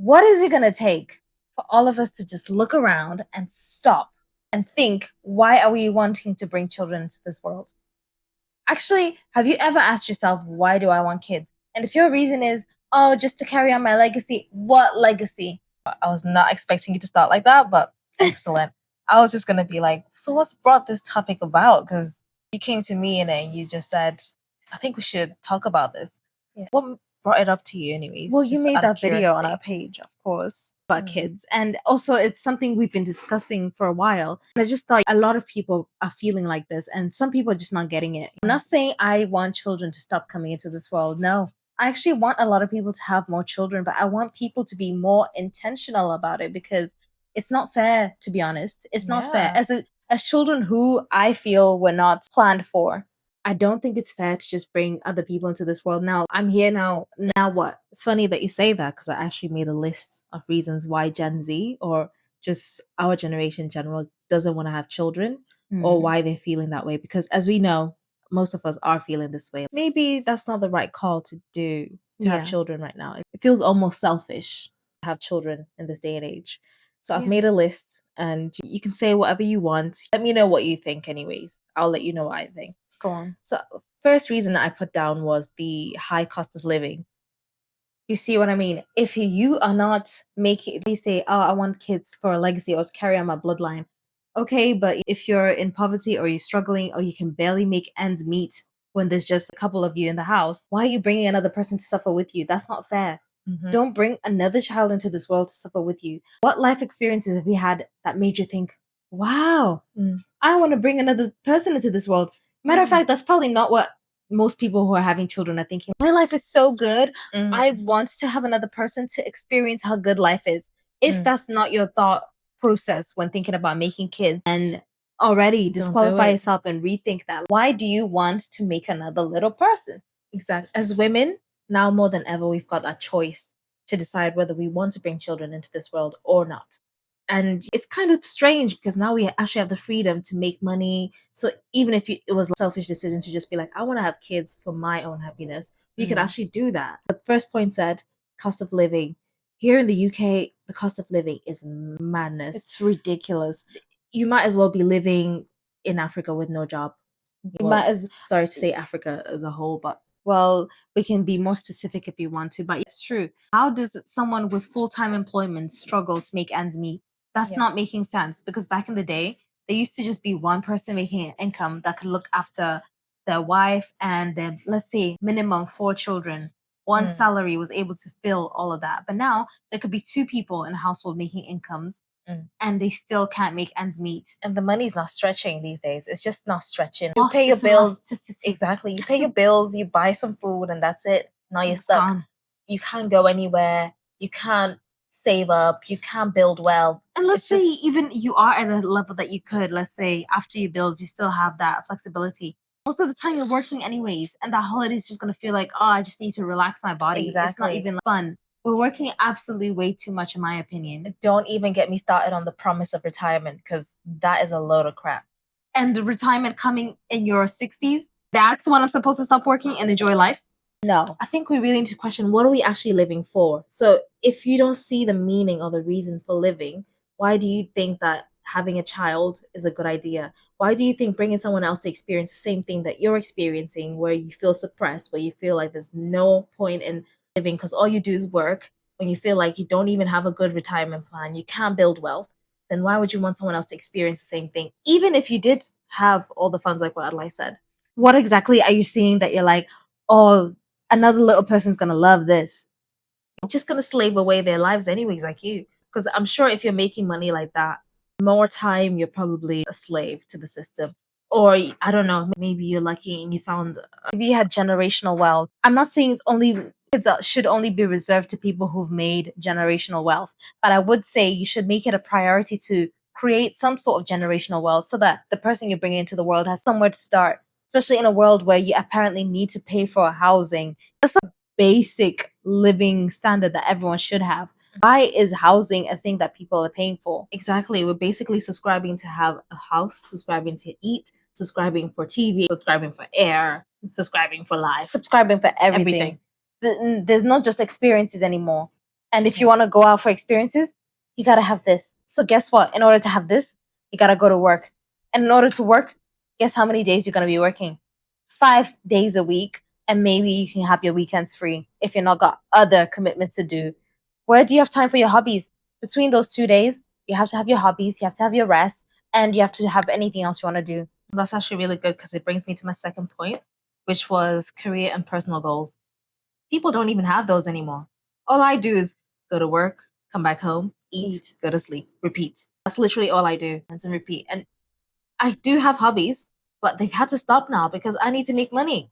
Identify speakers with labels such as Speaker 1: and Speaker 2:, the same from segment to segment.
Speaker 1: what is it going to take for all of us to just look around and stop and think, why are we wanting to bring children into this world? Actually, have you ever asked yourself, why do I want kids? And if your reason is, oh, just to carry on my legacy, what legacy?
Speaker 2: I was not expecting you to start like that, but excellent. I was just going to be like, so what's brought this topic about? Because you came to me and then you just said, I think we should talk about this.
Speaker 1: Yeah.
Speaker 2: So what brought it up to you anyways?
Speaker 1: Well, you
Speaker 2: just
Speaker 1: made
Speaker 2: out of
Speaker 1: that video on our
Speaker 2: curiosity?
Speaker 1: page, of course, about kids. And also, it's something we've been discussing for a while. And I just thought a lot of people are feeling like this, and some people are just not getting it. I'm not saying I want children to stop coming into this world. No. I actually want a lot of people to have more children, but I want people to be more intentional about it, because it's not fair, to be honest. It's not fair. As children who I feel were not planned for, I don't think it's fair to just bring other people into this world. Now, I'm here now. Now what?
Speaker 2: It's funny that you say that, because I actually made a list of reasons why Gen Z, or just our generation in general, doesn't want to have children, or why they're feeling that way. Because as we know, most of us are feeling this way. Maybe that's not the right call to do, to have children right now. It feels almost selfish to have children in this day and age. So I've made a list, and you can say whatever you want. Let me know what you think anyways. I'll let you know what I think.
Speaker 1: Go on.
Speaker 2: So first reason that I put down was the high cost of living.
Speaker 1: You see what I mean? If you are not making, they say, oh, I want kids for a legacy or to carry on my bloodline. Okay, but if you're in poverty or you're struggling or you can barely make ends meet when there's just a couple of you in the house, why are you bringing another person to suffer with you? That's not fair. Don't bring another child into this world to suffer with you. What life experiences have you had that made you think, wow, I want to bring another person into this world? Matter of fact, that's probably not what most people who are having children are thinking. My life is so good. I want to have another person to experience how good life is. If that's not your thought process when thinking about making kids, and already disqualify yourself and rethink that. Why do you want to make another little person?
Speaker 2: Exactly. As women, now more than ever, we've got that choice to decide whether we want to bring children into this world or not. And it's kind of strange, because now we actually have the freedom to make money. So even if it was a selfish decision to just be like, I want to have kids for my own happiness, we could actually do that. The first point said cost of living. Here in the UK, the cost of living is madness.
Speaker 1: It's ridiculous.
Speaker 2: You might as well be living in Africa with no job.
Speaker 1: You might as
Speaker 2: sorry to say Africa as a whole, but
Speaker 1: well, we can be more specific if you want to, but it's true. How does someone with full-time employment struggle to make ends meet? That's not making sense, because back in the day, there used to just be one person making an income that could look after their wife and their, let's say, minimum 4 children. One salary was able to fill all of that. But now there could be 2 people in a household making incomes, and they still can't make ends meet.
Speaker 2: And the money's not stretching these days. It's just not stretching. You pay your bills. Exactly. You pay your bills, you buy some food, and that's it. Now you're stuck.
Speaker 1: Gone.
Speaker 2: You can't go anywhere. You can't save up. You can't build wealth.
Speaker 1: And let's say even you are at a level that you could, let's say after your bills, you still have that flexibility. Most of the time you're working anyways, and that holiday is just going to feel like, oh, I just need to relax my body.
Speaker 2: Exactly.
Speaker 1: It's not even fun. We're working absolutely way too much, in my opinion.
Speaker 2: Don't even get me started on the promise of retirement, because that is a load of crap.
Speaker 1: And the retirement coming in your 60s, that's when I'm supposed to stop working and enjoy life? No.
Speaker 2: I think we really need to question, what are we actually living for? So if you don't see the meaning or the reason for living, why do you think that having a child is a good idea? Why do you think bringing someone else to experience the same thing that you're experiencing, where you feel suppressed, where you feel like there's no point in living because all you do is work, when you feel like you don't even have a good retirement plan, you can't build wealth, then why would you want someone else to experience the same thing, even if you did have all the funds, like what Adlai said?
Speaker 1: What exactly are you seeing that you're like, oh, another little person's gonna love this?
Speaker 2: Just gonna slave away their lives anyways, like you. Because I'm sure if you're making money like that, more time you're probably a slave to the system. Or I don't know, maybe you're lucky and you found,
Speaker 1: maybe you had generational wealth. I'm not saying it's only kids should only be reserved to people who've made generational wealth, but I would say you should make it a priority to create some sort of generational wealth, so that the person you bring into the world has somewhere to start, especially in a world where you apparently need to pay for housing. That's a basic living standard that everyone should have. Why is housing a thing that people are paying for?
Speaker 2: Exactly. We're basically subscribing to have a house, subscribing to eat, subscribing for TV, subscribing for air, subscribing for life,
Speaker 1: subscribing for everything. There's not just experiences anymore. And if you want to go out for experiences, you got to have this. So guess what? In order to have this, you got to go to work. And in order to work, guess how many days you're going to be working? 5 days a week. And maybe you can have your weekends free if you're not got other commitments to do. Where do you have time for your hobbies? Between those 2 days, you have to have your hobbies, you have to have your rest, and you have to have anything else you want to do.
Speaker 2: That's actually really good because it brings me to my second point, which was career and personal goals. People don't even have those anymore. All I do is go to work, come back home, eat, go to sleep, repeat. That's literally all I do, and repeat. And I do have hobbies, but they've had to stop now because I need to make money.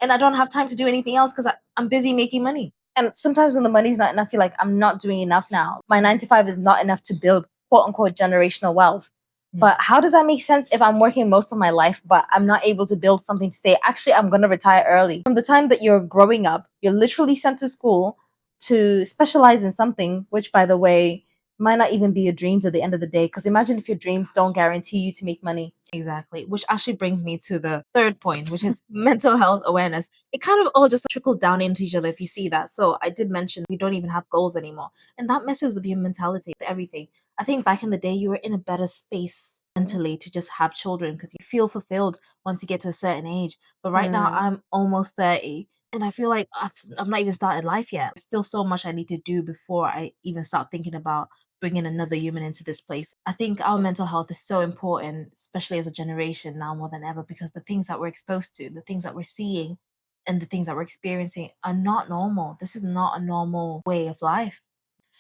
Speaker 2: And I don't have time to do anything else because I'm busy making money.
Speaker 1: And sometimes when the money's not enough, you're like, I'm not doing enough now. My 9 to 5 is not enough to build quote unquote generational wealth. But how does that make sense if I'm working most of my life, but I'm not able to build something to say, actually, I'm going to retire early? From the time that you're growing up, you're literally sent to school to specialize in something, which, by the way, might not even be your dreams at the end of the day. Because imagine if your dreams don't guarantee you to make money.
Speaker 2: Exactly. Which actually brings me to the third point, which is mental health awareness. It kind of all just trickles down into each other if you see that. So I did mention we don't even have goals anymore. And that messes with your mentality, everything. I think back in the day, you were in a better space mentally to just have children because you feel fulfilled once you get to a certain age. But right now, I'm almost 30 and I feel like I've not even started life yet. There's still so much I need to do before I even start thinking about bringing another human into this place. I think our mental health is so important, especially as a generation now more than ever, because the things that we're exposed to, the things that we're seeing, and the things that we're experiencing are not normal. This is not a normal way of life.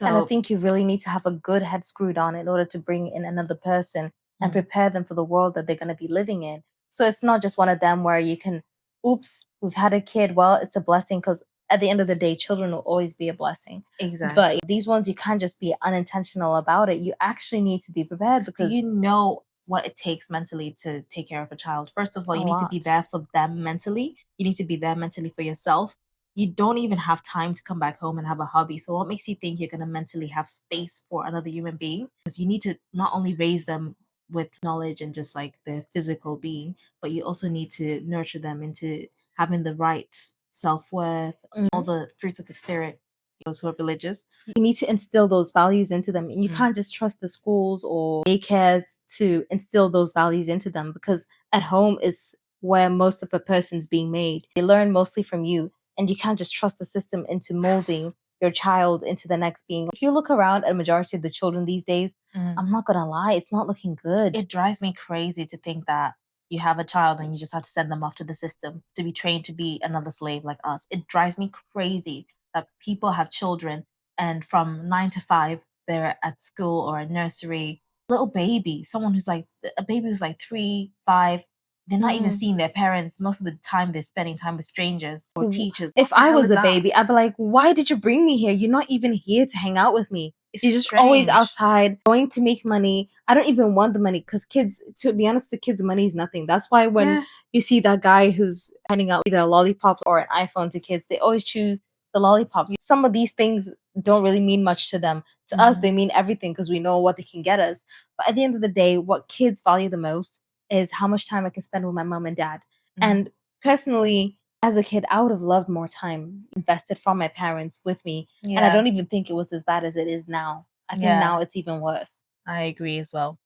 Speaker 1: And I
Speaker 2: So
Speaker 1: think you really need to have a good head screwed on in order to bring in another person and prepare them for the world that they're going to be living in. So it's not just one of them where you can, oops, we've had a kid. Well, it's a blessing because at the end of the day, children will always be a blessing.
Speaker 2: exactly.
Speaker 1: But these ones, you can't just be unintentional about it. You actually need to be prepared
Speaker 2: Do
Speaker 1: because
Speaker 2: you know what it takes mentally to take care of a child? First of all,
Speaker 1: A
Speaker 2: you need to be
Speaker 1: lot.
Speaker 2: there for them mentally. You need to be there mentally for yourself. You don't even have time to come back home and have a hobby. So what makes you think you're going to mentally have space for another human being? Because you need to not only raise them with knowledge and just like their physical being, but you also need to nurture them into having the right self-worth, all the fruits of the spirit, those who are religious.
Speaker 1: You need to instill those values into them. And you can't just trust the schools or daycares to instill those values into them because at home is where most of a person's being made. They learn mostly from you, and you can't just trust the system into molding your child into the next being. If you look around at a majority of the children these days, I'm not gonna lie, it's not looking good.
Speaker 2: It drives me crazy to think that you have a child and you just have to send them off to the system to be trained to be another slave like us. It drives me crazy that people have children and from 9 to 5 they're at school or a nursery. Little baby, someone who's like a baby who's like 3, 5, they're not even seeing their parents. Most of the time they're spending time with strangers or teachers.
Speaker 1: If
Speaker 2: What the
Speaker 1: I
Speaker 2: hell
Speaker 1: was
Speaker 2: is
Speaker 1: a
Speaker 2: that?
Speaker 1: baby, I'd be like, why did you bring me here? You're not even here to hang out with me.
Speaker 2: It's
Speaker 1: You're just always
Speaker 2: strange.
Speaker 1: outside going to make money. I don't even want the money because kids, to be honest, the kids' money is nothing. That's why when you see that guy who's handing out either a lollipop or an iPhone to kids, they always choose the lollipops. Some of these things don't really mean much to them. To us, they mean everything because we know what they can get us. But at the end of the day, what kids value the most is how much time I can spend with my mom and dad. And personally, as a kid, I would have loved more time invested from my parents with me. And I don't even think it was as bad as it is now. I think now it's even worse.
Speaker 2: I agree as well.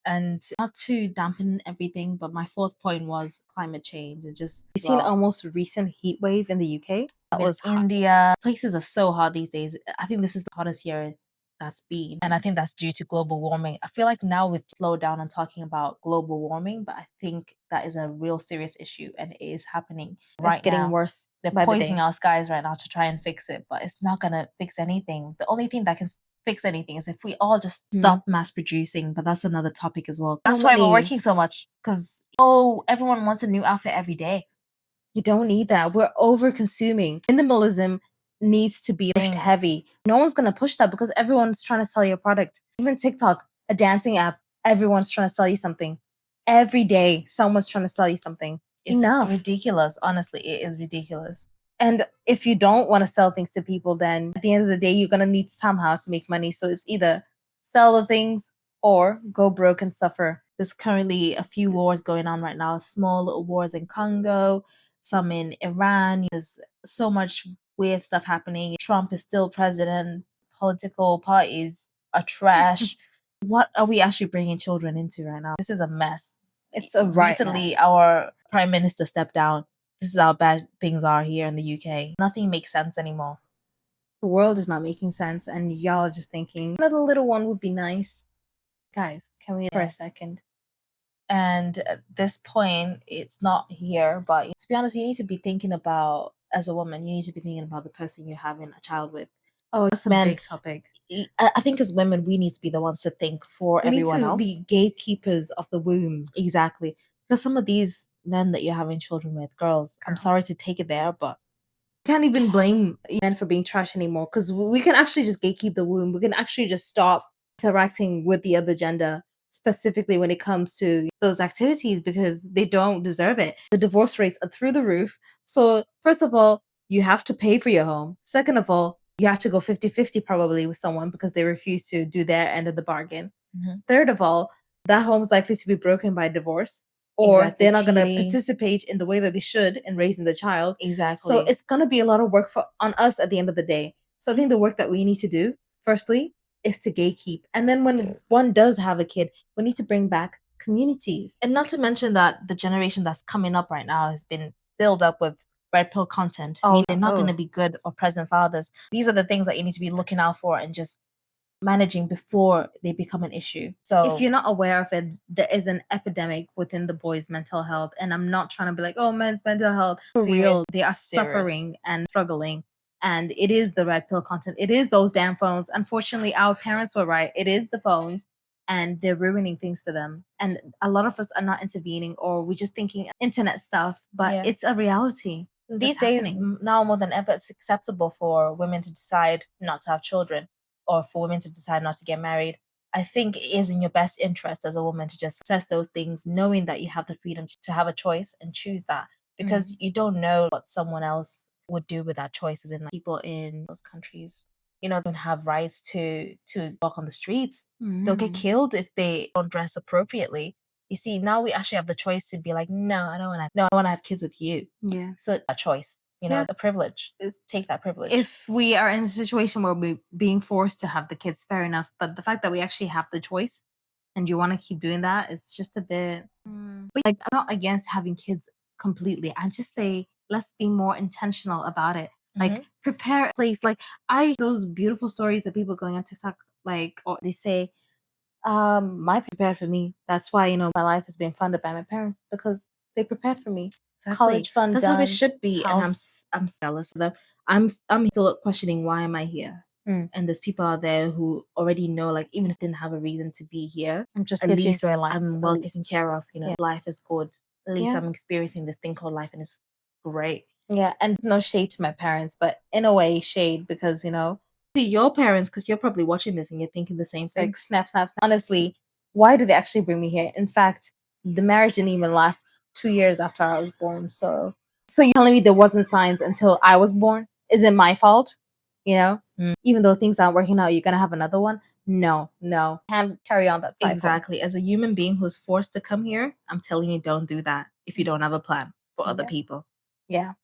Speaker 2: And not to dampen everything, but my fourth point was climate change and just
Speaker 1: You've seen a most recent heat wave in the UK. That was hot.
Speaker 2: India. Places are so hot these days. I think this is the hottest year that's been. And I think that's due to global warming. I feel like now we've slowed down on talking about global warming, but I think that is a real serious issue and it is happening right
Speaker 1: It's getting
Speaker 2: now.
Speaker 1: worse
Speaker 2: They're
Speaker 1: by the
Speaker 2: poisoning
Speaker 1: day.
Speaker 2: our skies right now to try and fix it, but it's not gonna fix anything. The only thing that can fix anything is if we all just stop mass producing, but that's another topic as well. That's why we're working so much because everyone wants a new outfit every day.
Speaker 1: You don't need that. We're over consuming. Minimalism needs to be pushed heavy. No one's gonna push that because everyone's trying to sell you a product. Even TikTok, a dancing app, everyone's trying to sell you something. Every day, someone's trying to sell you something.
Speaker 2: It's
Speaker 1: Enough.
Speaker 2: ridiculous. Honestly, it is ridiculous.
Speaker 1: And if you don't want to sell things to people, then at the end of the day, you're gonna need somehow to make money. So it's either sell the things or go broke and suffer.
Speaker 2: There's currently a few wars going on right now, small little wars in Congo, some in Iran. There's so much weird stuff happening. Trump is still president. political parties are trash. What are we actually bringing children into right now? This is a mess.
Speaker 1: It's a right
Speaker 2: Recently,
Speaker 1: mess.
Speaker 2: our prime minister stepped down. This is how bad things are here in the UK. Nothing makes sense anymore.
Speaker 1: The world is not making sense, and y'all are just thinking another little one would be nice. Guys, can we for a second?
Speaker 2: And at this point, it's not here, but to be honest, you need to be thinking about, as a woman, you need to be thinking about the person you're having a child with.
Speaker 1: Oh, that's a big topic.
Speaker 2: I think as women, we need to be the ones to think for everyone else.
Speaker 1: We need to be gatekeepers of the womb.
Speaker 2: Exactly. Because some of these men that you're having children with, girls, I'm sorry to take it there, but
Speaker 1: can't even blame men for being trash anymore, because we can actually just gatekeep the womb. We can actually just stop interacting with the other gender, specifically when it comes to those activities, because they don't deserve it. The divorce rates are through the roof. So first of all, you have to pay for your home. Second of all, you have to go 50-50 probably with someone because they refuse to do their end of the bargain. Third of all, that home's likely to be broken by divorce, or
Speaker 2: Exactly,
Speaker 1: they're not going to
Speaker 2: cheating.
Speaker 1: participate in the way that they should in raising the child.
Speaker 2: Exactly.
Speaker 1: So it's going to be a lot of work on us at the end of the day. So I think the work that we need to do, firstly, is to gatekeep. And then when one does have a kid, we need to bring back communities.
Speaker 2: And not to mention that the generation that's coming up right now has been filled up with red pill content. I mean, they're not going to be good or present fathers. These are the things that you need to be looking out for and just managing before they become an issue. So
Speaker 1: if you're not aware of it, there is an epidemic within the boys' mental health. And I'm not trying to be like, oh, men's mental health. For real, they are suffering and struggling. And it is the red pill content. It is those damn phones. Unfortunately, our parents were right. It is the phones, and they're ruining things for them. And a lot of us are not intervening, or we're just thinking internet stuff, but it's a reality.
Speaker 2: These days, now more than ever, it's acceptable for women to decide not to have children, or for women to decide not to get married. I think it is in your best interest as a woman to just assess those things, knowing that you have the freedom to have a choice and choose that, because you don't know what someone else would do with that choice. As in, like, people in those countries, don't have rights to walk on the streets. They'll get killed if they don't dress appropriately. You see, now we actually have the choice to be like, no, I want to have kids with you.
Speaker 1: Yeah.
Speaker 2: So that choice, the privilege is take that privilege.
Speaker 1: If we are in a situation where we're being forced to have the kids, fair enough. But the fact that we actually have the choice and you want to keep doing that, it's just a bit. But like, I'm not against having kids completely. I just say let's be more intentional about it. Like prepare a place. Like those beautiful stories of people going on TikTok, like, or they say, my prepared for me. That's why my life is being funded by my parents, because they prepared for me.
Speaker 2: Exactly.
Speaker 1: College fund
Speaker 2: That's
Speaker 1: done,
Speaker 2: how it should be,
Speaker 1: house.
Speaker 2: and I'm jealous of them. I'm still questioning, why am I here? And there's people out there who already know, like, even if they didn't have a reason to be here,
Speaker 1: I'm just
Speaker 2: at
Speaker 1: here to
Speaker 2: least
Speaker 1: enjoy life.
Speaker 2: I'm well taken care of. Life is good. At least
Speaker 1: Yeah.
Speaker 2: I'm experiencing this thing called life, and it's great.
Speaker 1: Yeah, and no shade to my parents, but in a way, shade, because
Speaker 2: See your parents, because you're probably watching this and you're thinking the same thing.
Speaker 1: like snap, snap, snap. Honestly, why did they actually bring me here? In fact, the marriage didn't even last 2 years after I was born. So you're telling me there wasn't signs until I was born? Is it my fault? Even though things aren't working out, you're gonna have another one? No, can't carry on that cycle.
Speaker 2: Exactly. As a human being who's forced to come here, I'm telling you, don't do that if you don't have a plan for other people.
Speaker 1: Yeah.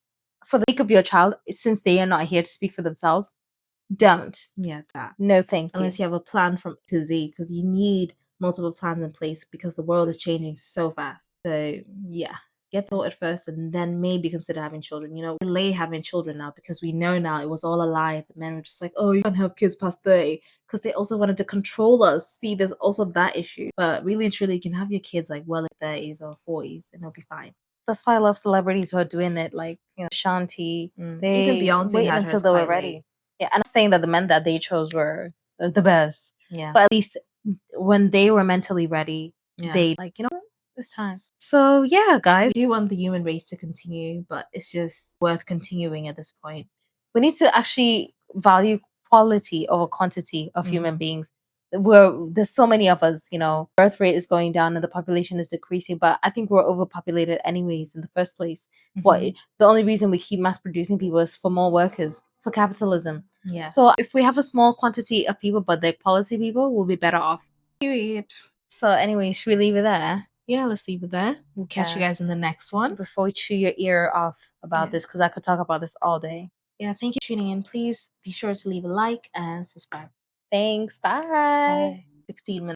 Speaker 1: For the sake of your child, since they are not here to speak for themselves, don't.
Speaker 2: Yeah, that.
Speaker 1: No, thank you.
Speaker 2: Unless you have a plan from A to Z, because you need multiple plans in place, because the world is changing so fast. So yeah, get thought at first, and then maybe consider having children. Delay having children now, because we know now it was all a lie. The men were just like, oh, you can't have kids past 30, because they also wanted to control us. See, there's also that issue. But really and truly, you can have your kids like well in 30s or 40s, and it'll be fine.
Speaker 1: That's why I love celebrities who are doing it, like Shanti. They
Speaker 2: Even Beyonce
Speaker 1: waited
Speaker 2: had
Speaker 1: until
Speaker 2: hers
Speaker 1: they were
Speaker 2: quite
Speaker 1: ready.
Speaker 2: late.
Speaker 1: Yeah, I'm not saying that the men that they chose were the best.
Speaker 2: Yeah.
Speaker 1: But at least when they were mentally ready, they like, this time. So yeah, guys,
Speaker 2: We do want the human race to continue, but it's just worth continuing at this point.
Speaker 1: we need to actually value quality over quantity of human beings. There's so many of us, birth rate is going down and the population is decreasing, but I think we're overpopulated anyways in the first place. The only reason we keep mass producing people is for more workers, for capitalism.
Speaker 2: Yeah.
Speaker 1: So if we have a small quantity of people, but they're quality people, we'll be better off.
Speaker 2: Period.
Speaker 1: So anyway, should we leave it there?
Speaker 2: Yeah, let's leave it there. We'll catch you guys in the next one.
Speaker 1: Before we chew your ear off about this, because I could talk about this all day.
Speaker 2: Yeah, thank you for tuning in. Please be sure to leave a like and subscribe.
Speaker 1: Thanks. Bye.
Speaker 2: Bye. 16 minutes.